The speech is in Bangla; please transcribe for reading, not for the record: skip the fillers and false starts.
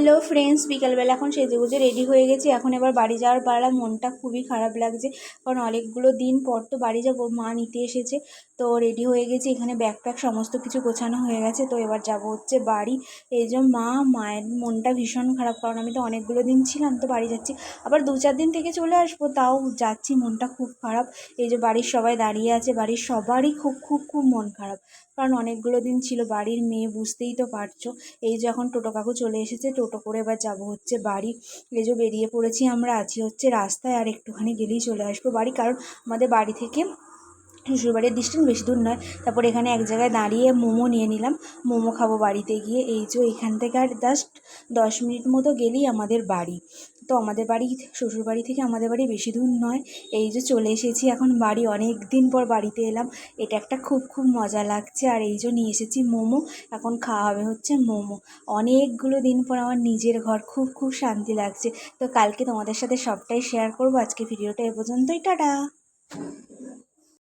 হ্যালো ফ্রেন্ডস, বিকালবেলা এখন সেজেগুজে রেডি হয়ে গেছি। এখন এবার বাড়ি যাওয়ার পালা। মনটা খুবই খারাপ লাগছে, কারণ অনেকগুলো দিন পর তো বাড়ি যাবো। মা নিতে এসেছে, তো রেডি হয়ে গেছি। এখানে ব্যাগ ট্যাগ সমস্ত কিছু গোছানো হয়ে গেছে। তো এবার যাব হচ্ছে বাড়ি। এই যে মায়ের মনটা ভীষণ খারাপ, কারণ আমি তো অনেকগুলো দিন ছিলাম, তো বাড়ি যাচ্ছি। আবার 2-4 দিন থেকে চলে আসবো, তাও যাচ্ছি, মনটা খুব খারাপ। এই যে বাড়ির সবাই দাঁড়িয়ে আছে, বাড়ির সবারই খুব খুব খুব মন খারাপ, কারণ অনেকগুলো দিন ছিল। বাড়ির মেয়ে, বুঝতেই তো পারছো। এই যে এখন টোটো কাকু চলে এসেছে, টোটো করে এবার যাবো হচ্ছে বাড়ি। এই যে বেরিয়ে পড়েছি, আমরা আছি হচ্ছে রাস্তায়, আর একটুখানি গেলেই চলে আসবো বাড়ি। কারণ আমাদের বাড়ি থেকে শ্বশুরবাড়ির ডিস্টেন্স বেশি দূর নয়। তারপর এখানে এক জায়গায় দাঁড়িয়ে মোমো নিয়ে নিলাম, মোমো খাবো বাড়িতে গিয়ে। এই যে এখান থেকে আর জাস্ট 10 মিনিট মতো গেলেই আমাদের বাড়ি। তো আমাদের বাড়ি, শ্বশুরবাড়ি থেকে আমাদের বাড়ি বেশি দূর নয়। এই যে চলে এসেছি এখন বাড়ি, অনেক দিন পর বাড়িতে এলাম। এটা একটা খুব খুব মজা লাগছে। আর এই যে নিয়ে এসেছি মোমো, এখন খাওয়া হবে হচ্ছে মোমো। অনেকগুলো দিন পর আমার নিজের ঘর, খুব খুব শান্তি লাগছে। তো কালকে তোমাদের সাথে সবটাই শেয়ার করবো। আজকে ভিডিওটা এ পর্যন্তই, টাটা।